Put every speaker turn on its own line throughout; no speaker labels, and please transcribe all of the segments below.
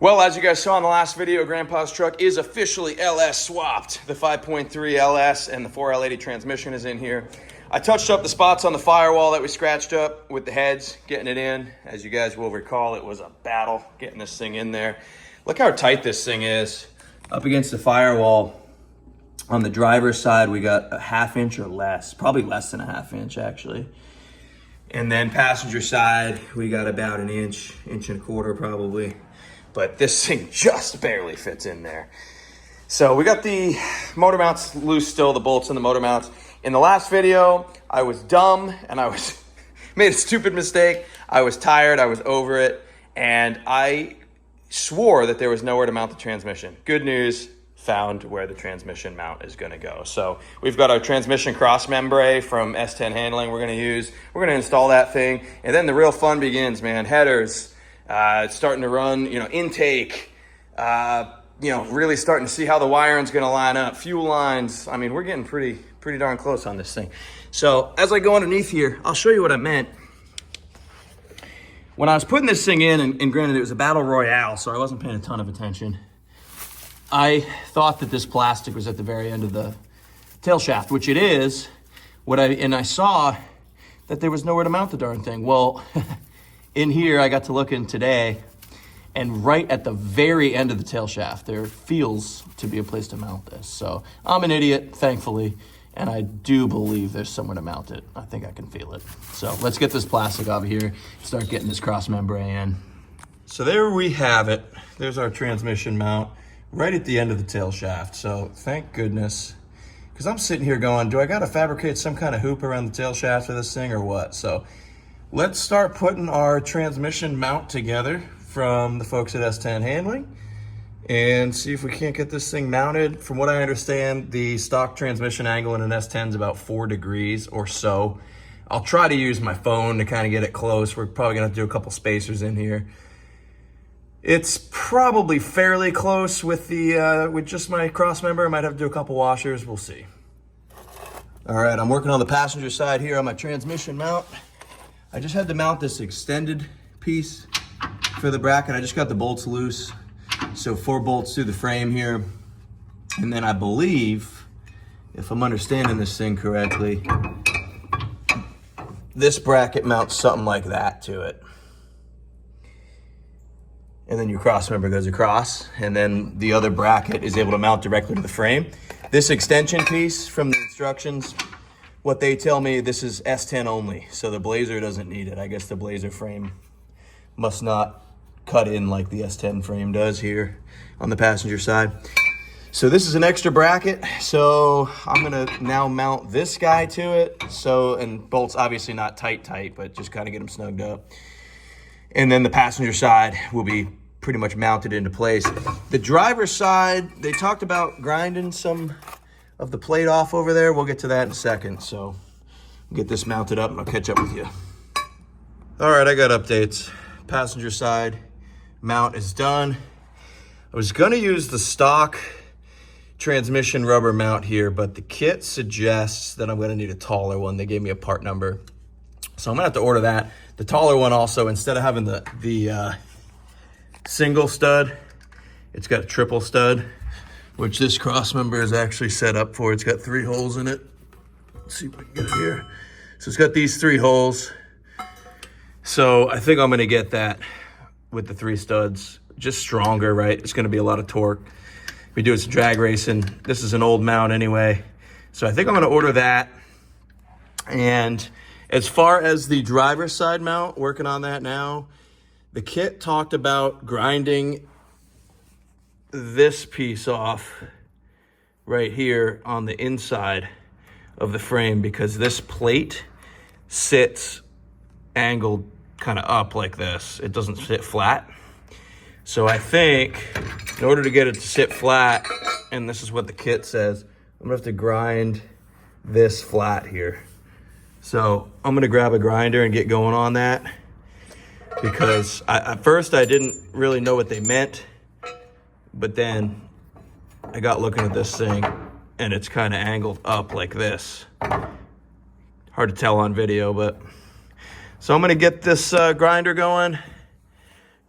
Well, as you guys saw in the last video, Grandpa's truck is officially LS swapped. The 5.3 LS and the 4L80 transmission is in here. I touched up the spots on the firewall that we scratched up with the heads, getting it in. As you guys will recall, it was a battle getting this thing in there. Look how tight this thing is. Up against the firewall, on the driver's side, we got a ½ inch or less, probably less than a ½ inch actually. And then passenger side, we got about an inch, inch and a quarter probably. But this thing just barely fits in there. So we got the motor mounts loose still, the bolts and the motor mounts. In the last video, I was dumb and I made a stupid mistake. I was tired, I was over it, and I swore that there was nowhere to mount the transmission. Good news, found where the transmission mount is gonna go. So we've got our transmission cross membrane from S-10 handling we're gonna use. We're gonna install that thing, and then the real fun begins, man. Headers, starting to run, intake, really starting to see how the wiring's gonna line up, fuel lines. I mean, we're getting pretty darn close on this thing. So as I go underneath here, I'll show you what I meant. When I was putting this thing in, and granted it was a battle royale, so I wasn't paying a ton of attention, I thought that this plastic was at the very end of the tail shaft, which it is. And I saw that there was nowhere to mount the darn thing. Well, in here, I got to look in today, and right at the very end of the tail shaft, there feels to be a place to mount this. So I'm an idiot, thankfully, and I do believe there's somewhere to mount it. I think I can feel it. So let's get this plastic out of here, start getting this cross membrane in. So there we have it. There's our transmission mount right at the end of the tail shaft. So thank goodness, because I'm sitting here going, do I got to fabricate some kind of hoop around the tail shaft for this thing or what? So let's start putting our transmission mount together from the folks at S-10 handling and see if we can't get this thing mounted. From what I understand, the stock transmission angle in an S-10 is about 4 degrees or so. I'll try to use my phone to kind of get it close. We're probably gonna have to do a couple spacers in here. It's probably fairly close with the with just my cross member. I might have to do a couple washers, we'll see. All right, I'm working on the passenger side here on my transmission mount. I just had to mount this extended piece for the bracket. I just got the bolts loose. So 4 bolts through the frame here. And then I believe, if I'm understanding this thing correctly, this bracket mounts something like that to it. And then your cross member goes across, and then the other bracket is able to mount directly to the frame. This extension piece from the instructions, what they tell me, this is S-10 only, so the Blazer doesn't need it. I guess the Blazer frame must not cut in like the S-10 frame does here on the passenger side. So this is an extra bracket, so I'm gonna now mount this guy to it. So, and bolts obviously not tight, but just kind of get them snugged up. And then the passenger side will be pretty much mounted into place. The driver's side, they talked about grinding some of the plate off over there. We'll get to that in a second. So get this mounted up and I'll catch up with you. All right, I got updates. Passenger side mount is done. I was gonna use the stock transmission rubber mount here, but the kit suggests that I'm gonna need a taller one. They gave me a part number. So I'm gonna have to order that. The taller one also, instead of having the single stud, it's got a triple stud, which this cross member is actually set up for. It's got 3 holes in it. Let's see if we can get it here. So it's got these 3 holes. So I think I'm gonna get that with the 3 studs, just stronger, right? It's gonna be a lot of torque. We do some drag racing. This is an old mount anyway. So I think I'm gonna order that. And as far as the driver's side mount, working on that now, the kit talked about grinding this piece off right here on the inside of the frame because this plate sits angled kind of up like this. It doesn't sit flat. So I think in order to get it to sit flat, and this is what the kit says, I'm gonna have to grind this flat here. So I'm gonna grab a grinder and get going on that because at first I didn't really know what they meant, but then I got looking at this thing and it's kind of angled up like this. Hard to tell on video, but so I'm gonna get this grinder going,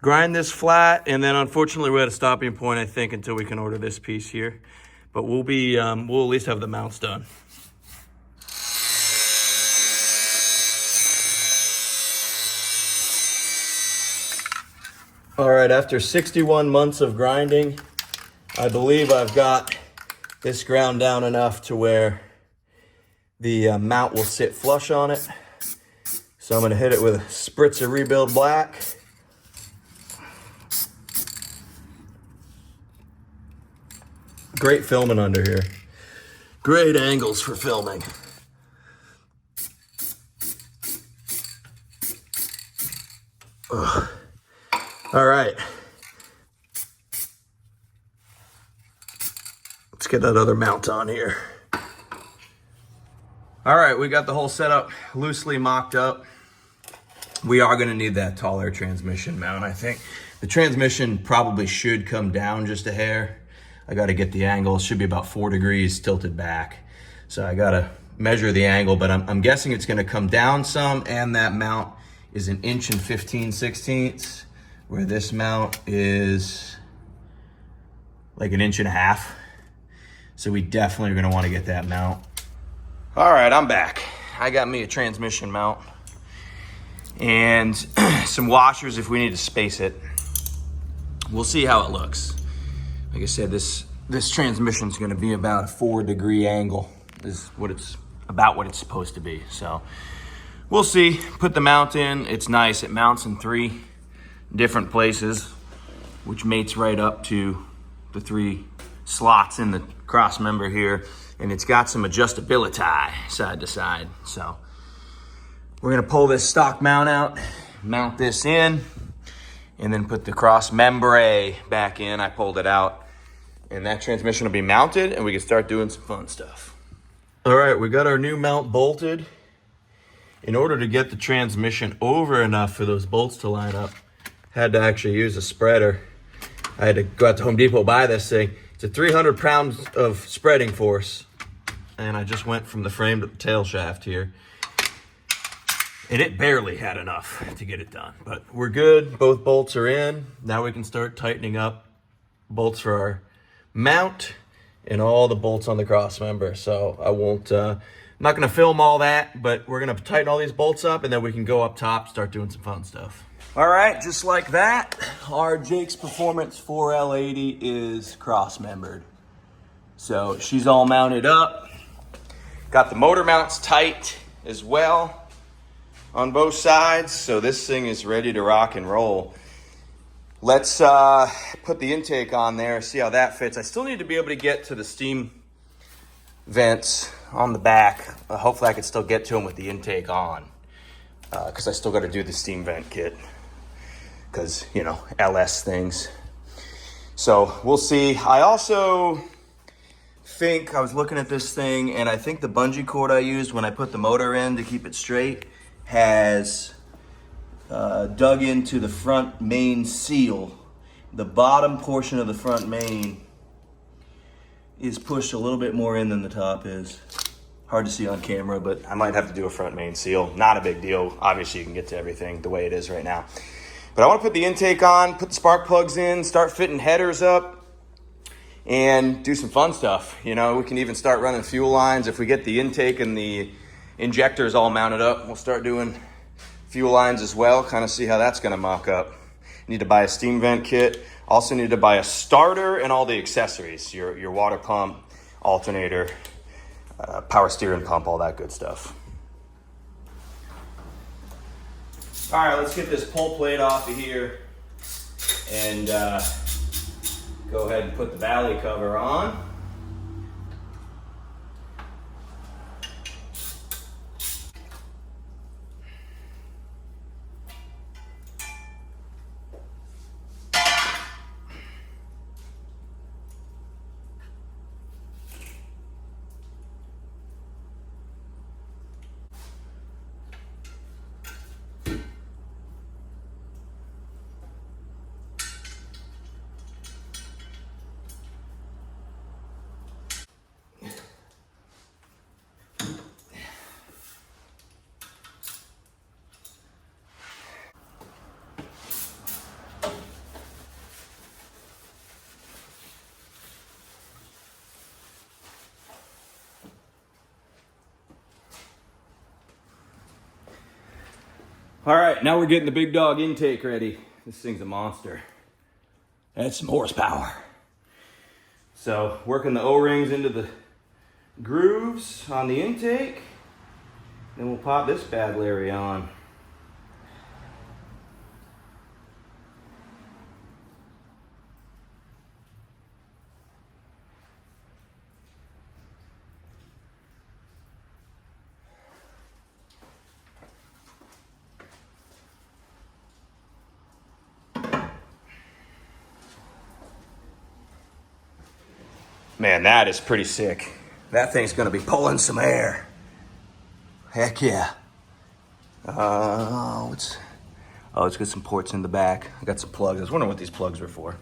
grind this flat, and then unfortunately we're at a stopping point, I think, until we can order this piece here. But we'll at least have the mounts done. All right, after 61 months of grinding, I believe I've got this ground down enough to where the mount will sit flush on it. So I'm gonna hit it with a spritz of Rebuild Black. Great filming under here. Great angles for filming. Ugh. All right. Let's get that other mount on here. All right, we got the whole setup loosely mocked up. We are gonna need that taller transmission mount, I think. The transmission probably should come down just a hair. I gotta get the angle. It should be about 4 degrees tilted back. So I gotta measure the angle, but I'm guessing it's gonna come down some, and that mount is 1 inch and 15/16, where this mount is like 1.5 inches. So we definitely are gonna wanna get that mount. All right, I'm back. I got me a transmission mount and some washers if we need to space it. We'll see how it looks. Like I said, this transmission is going to be about a 4-degree angle. Is what it's supposed to be. So we'll see. Put the mount in. It's nice. It mounts in 3 different places, which mates right up to the 3 slots in the cross member here. And it's got some adjustability side to side. So we're gonna pull this stock mount out, mount this in, and then put the cross membre back in. I pulled it out, and that transmission will be mounted, and we can start doing some fun stuff. All right, we got our new mount bolted. In order to get the transmission over enough for those bolts to line up, had to actually use a spreader. I had to go out to Home Depot, buy this thing. It's a 300 pounds of spreading force. And I just went from the frame to the tail shaft here. And it barely had enough to get it done. But we're good, both bolts are in. Now we can start tightening up bolts for our mount and all the bolts on the cross member. So I won't, I'm not gonna film all that, but we're gonna tighten all these bolts up, and then we can go up top, start doing some fun stuff. All right, just like that, our Jake's Performance 4L80 is cross-membered. So she's all mounted up. Got the motor mounts tight as well on both sides. So this thing is ready to rock and roll. Let's put the intake on there, see how that fits. I still need to be able to get to the steam vents on the back. Hopefully I can still get to them with the intake on, because I still got to do the steam vent kit, because, you know, LS things. So we'll see. I also think, I was looking at this thing, and I think the bungee cord I used when I put the motor in to keep it straight has dug into the front main seal. The bottom portion of the front main is pushed a little bit more in than the top is. Hard to see on camera, but I might have to do a front main seal. Not a big deal. Obviously you can get to everything the way it is right now. But I want to put the intake on, put the spark plugs in, start fitting headers up, and do some fun stuff. You know, we can even start running fuel lines. If we get the intake and the injectors all mounted up, we'll start doing fuel lines as well, kind of see how that's gonna mock up. Need to buy a steam vent kit. Also need to buy a starter and all the accessories, your water pump, alternator, power steering pump, all that good stuff. All right, let's get this pull plate off of here and go ahead and put the valley cover on. All right, now we're getting the big dog intake ready. This thing's a monster. That's some horsepower. So working the O-rings into the grooves on the intake. Then we'll pop this bad Larry on. Man, that is pretty sick. That thing's gonna be pulling some air. Heck yeah. Let's get some ports in the back. I got some plugs. I was wondering what these plugs were for.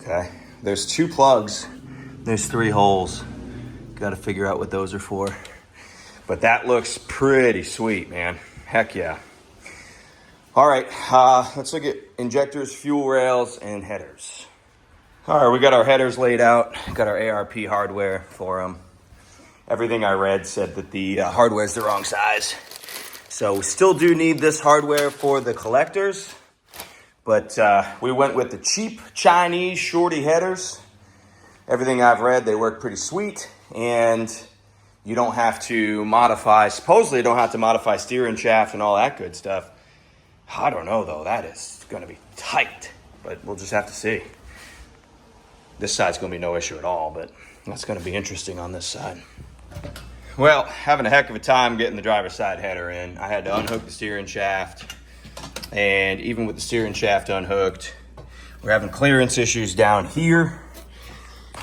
Okay, there's 2 plugs. There's 3 holes. Got to figure out what those are for. But that looks pretty sweet, man. Heck yeah. All right, let's look at injectors, fuel rails, and headers. All right, we got our headers laid out. Got our ARP hardware for them. Everything I read said that the hardware is the wrong size. So we still do need this hardware for the collectors. But we went with the cheap Chinese shorty headers. Everything I've read, they work pretty sweet. And you don't have to modify, supposedly you don't have to modify steering shaft and all that good stuff. I don't know though, that is gonna be tight. But we'll just have to see. This side's gonna be no issue at all, but that's gonna be interesting on this side. Well, having a heck of a time getting the driver's side header in. I had to unhook the steering shaft, and even with the steering shaft unhooked, we're having clearance issues down here.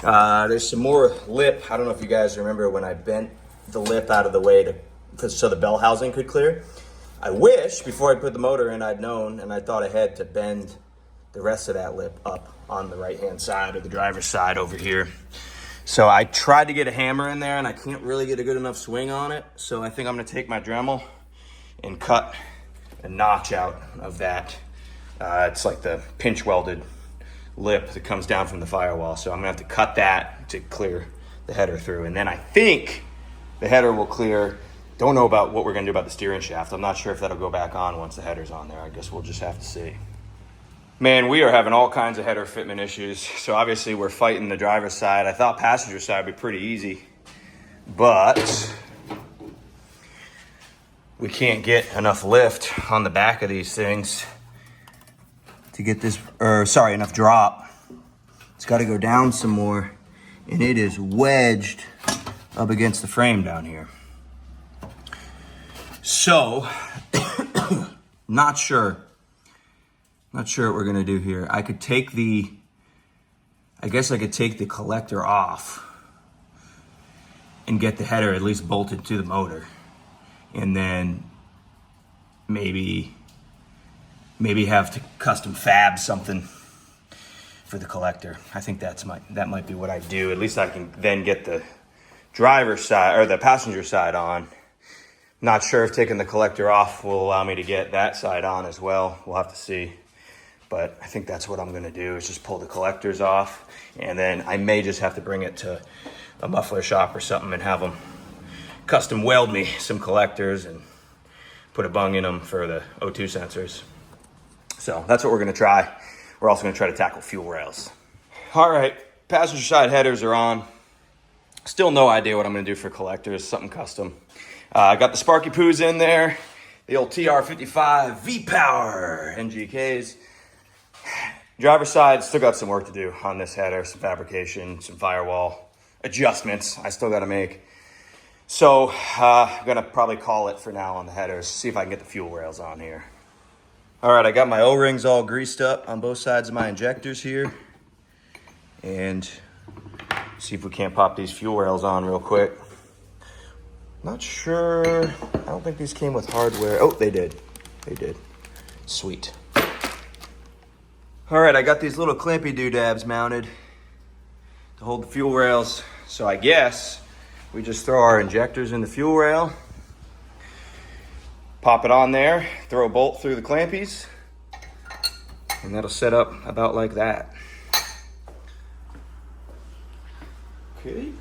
There's some more lip. I don't know if you guys remember when I bent the lip out of the way so the bell housing could clear. I wish before I put the motor in I'd known, and I thought ahead to bend the rest of that lip up on the right-hand side of the driver's side over here. So I tried to get a hammer in there and I can't really get a good enough swing on it. So I think I'm gonna take my Dremel and cut a notch out of that. It's like the pinch welded lip that comes down from the firewall. So I'm gonna have to cut that to clear the header through. And then I think the header will clear. Don't know about what we're gonna do about the steering shaft. I'm not sure if that'll go back on once the header's on there. I guess we'll just have to see. Man, we are having all kinds of header fitment issues. So obviously we're fighting the driver's side. I thought passenger side would be pretty easy, but we can't get enough lift on the back of these things to get this, enough drop. It's got to go down some more, and it is wedged up against the frame down here. So, not sure what we're gonna do here. I guess I could take the collector off and get the header at least bolted to the motor. And then maybe have to custom fab something for the collector. I think that might be what I do. At least I can then get the driver's side or the passenger side on. Not sure if taking the collector off will allow me to get that side on as well. We'll have to see. But I think that's what I'm gonna do is just pull the collectors off, and then I may just have to bring it to a muffler shop or something and have them custom weld me some collectors and put a bung in them for the O2 sensors. So that's what we're gonna try. We're also gonna try to tackle fuel rails. All right, passenger side headers are on. Still no idea what I'm gonna do for collectors, something custom. I got the Sparky Poos in there, the old TR55 V-Power NGKs. Driver's side, still got some work to do on this header, some fabrication, some firewall adjustments I still gotta make. So I'm gonna probably call it for now on the headers, see if I can get the fuel rails on here. All right, I got my O-rings all greased up on both sides of my injectors here. And see if we can't pop these fuel rails on real quick. Not sure, I don't think these came with hardware. Oh, they did, sweet. All right, I got these little clampy doodabs mounted to hold the fuel rails. So I guess we just throw our injectors in the fuel rail, pop it on there, throw a bolt through the clampies, and that'll set up about like that. Okay.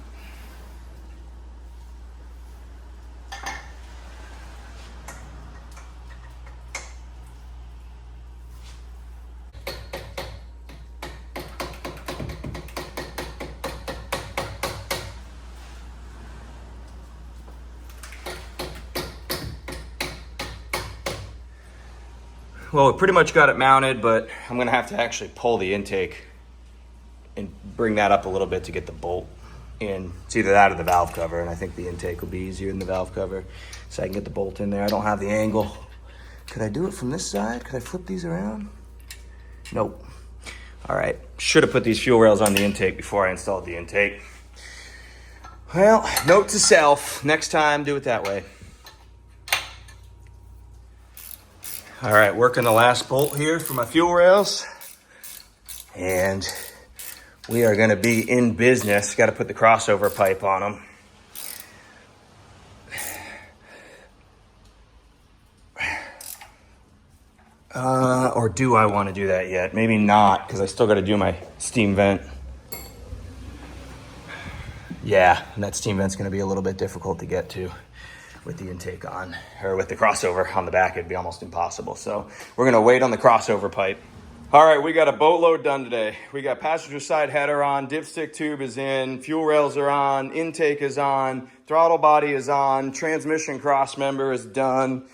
Well, we pretty much got it mounted, but I'm gonna have to actually pull the intake and bring that up a little bit to get the bolt in. It's either that or the valve cover, and I think the intake will be easier than the valve cover, so I can get the bolt in there. I don't have the angle. Could I do it from this side? Could I flip these around? Nope. All right, should have put these fuel rails on the intake before I installed the intake. Well, note to self, next time do it that way. All right, working the last bolt here for my fuel rails, and we are gonna be in business. Got to put the crossover pipe on them. Or do I want to do that yet? Maybe not, because I still got to do my steam vent. Yeah, and that steam vent's going to be a little bit difficult to get to with the intake on, or with the crossover on the back. It'd be almost impossible. So we're going to wait on the crossover pipe. All right, we got a boatload done today. We got passenger side header on, dipstick tube is in, fuel rails are on, intake is on, throttle body is on, transmission cross member is done.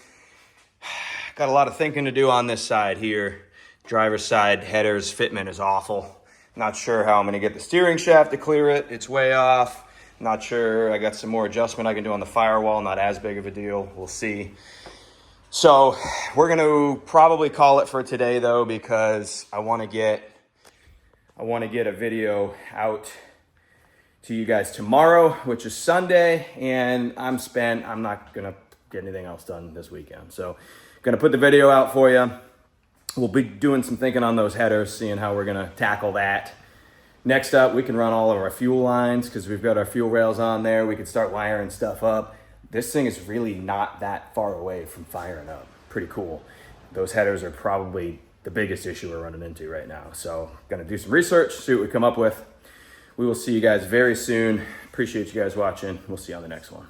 Got a lot of thinking to do on this side here. Driver's side headers fitment is awful. Not sure how I'm gonna get the steering shaft to clear it. It's way off. Not sure. I got some more adjustment I can do on the firewall. Not as big of a deal. We'll see. So we're gonna probably call it for today though, because I wanna get a video out to you guys tomorrow, which is Sunday, and I'm spent. I'm not gonna get anything else done this weekend. So gonna put the video out for you. We'll be doing some thinking on those headers, seeing how we're gonna tackle that. Next up, we can run all of our fuel lines because we've got our fuel rails on there. We can start wiring stuff up. This thing is really not that far away from firing up. Pretty cool. Those headers are probably the biggest issue we're running into right now. So gonna do some research, see what we come up with. We will see you guys very soon. Appreciate you guys watching. We'll see you on the next one.